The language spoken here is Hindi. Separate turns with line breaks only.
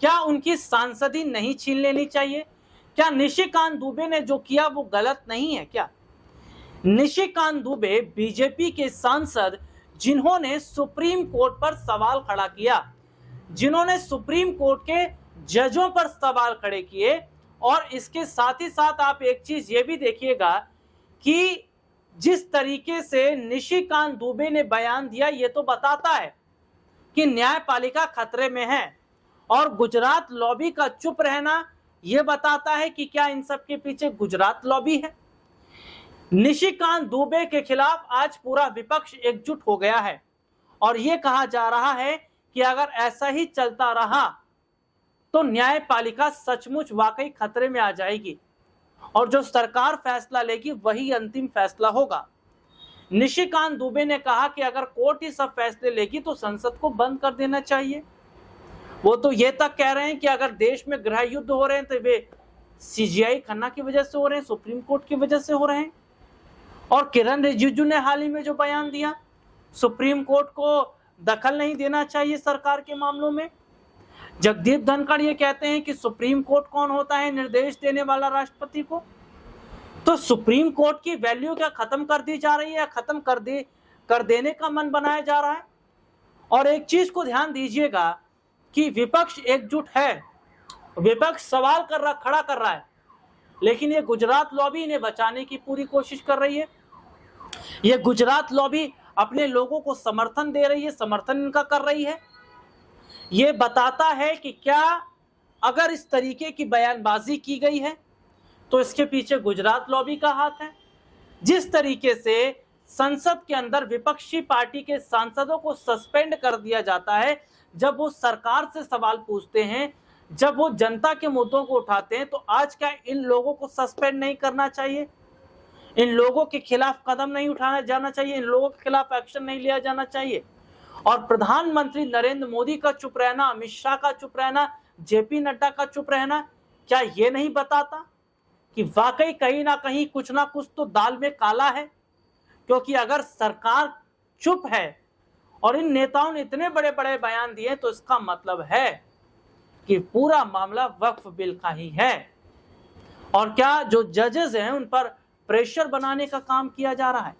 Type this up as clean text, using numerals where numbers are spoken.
क्या उनकी सांसदी नहीं छीन लेनी चाहिए? क्या निशिकांत दुबे ने जो किया वो गलत नहीं है क्या? निशिकांत दुबे बीजेपी के सांसद जिन्होंने सुप्रीम कोर्ट पर सवाल खड़ा किया, जिन्होंने सुप्रीम कोर्ट के जजों पर सवाल खड़े किए, और इसके साथ ही साथ आप एक चीज ये भी देखिएगा कि जिस तरीके से निशिकांत दुबे ने बयान दिया, ये तो बताता है कि न्यायपालिका खतरे में है, और गुजरात लॉबी का चुप रहना यह बताता है कि क्या इन सब के पीछे गुजरात लॉबी है। निशिकांत दुबे के खिलाफ आज पूरा विपक्ष एकजुट हो गया है, और यह कहा जा रहा है कि अगर ऐसा ही चलता रहा तो न्यायपालिका सचमुच वाकई खतरे में आ जाएगी, और जो सरकार फैसला लेगी वही अंतिम फैसला होगा। निशिकांत दुबे ने कहा कि अगर कोर्ट ही सब फैसले लेगी तो संसद को बंद कर देना चाहिए। वो तो ये तक कह रहे हैं कि अगर देश में गृह युद्ध हो रहे हैं तो वे सीजीआई खन्ना की वजह से हो रहे हैं, सुप्रीम कोर्ट की वजह से हो रहे हैं। और किरण रिजिजू ने हाल ही में जो बयान दिया, सुप्रीम कोर्ट को दखल नहीं देना चाहिए सरकार के मामलों में। जगदीप धनखड़ ये कहते हैं कि सुप्रीम कोर्ट कौन होता है निर्देश देने वाला राष्ट्रपति को। तो सुप्रीम कोर्ट की वैल्यू क्या खत्म कर दी जा रही है, या खत्म कर देने का मन बनाया जा रहा है? और एक चीज को ध्यान दीजिएगा कि विपक्ष एकजुट है, विपक्ष सवाल खड़ा कर रहा है, लेकिन ये गुजरात लॉबी इन्हें बचाने की पूरी कोशिश कर रही है। ये गुजरात लॉबी अपने लोगों को समर्थन दे रही है, समर्थन इनका कर रही है। ये बताता है कि क्या अगर इस तरीके की बयानबाजी की गई है तो इसके पीछे गुजरात लॉबी का हाथ है। जिस तरीके से संसद के अंदर विपक्षी पार्टी के सांसदों को सस्पेंड कर दिया जाता है जब वो सरकार से सवाल पूछते हैं, जब वो जनता के मुद्दों को उठाते हैं, तो आज क्या इन लोगों को सस्पेंड नहीं करना चाहिए? इन लोगों के खिलाफ कदम नहीं उठाया जाना चाहिए? इन लोगों के खिलाफ एक्शन नहीं लिया जाना चाहिए? और प्रधानमंत्री नरेंद्र मोदी का चुप रहना, अमित शाह का चुप रहना, जेपी नड्डा का चुप रहना, क्या ये नहीं बताता कि वाकई कहीं ना कहीं कुछ ना कुछ तो दाल में काला है? क्योंकि अगर सरकार चुप है और इन नेताओं ने इतने बड़े बड़े बयान दिए तो इसका मतलब है कि पूरा मामला वक्फ बिल का ही है। और क्या जो जजेस हैं उन पर प्रेशर बनाने का काम किया जा रहा है?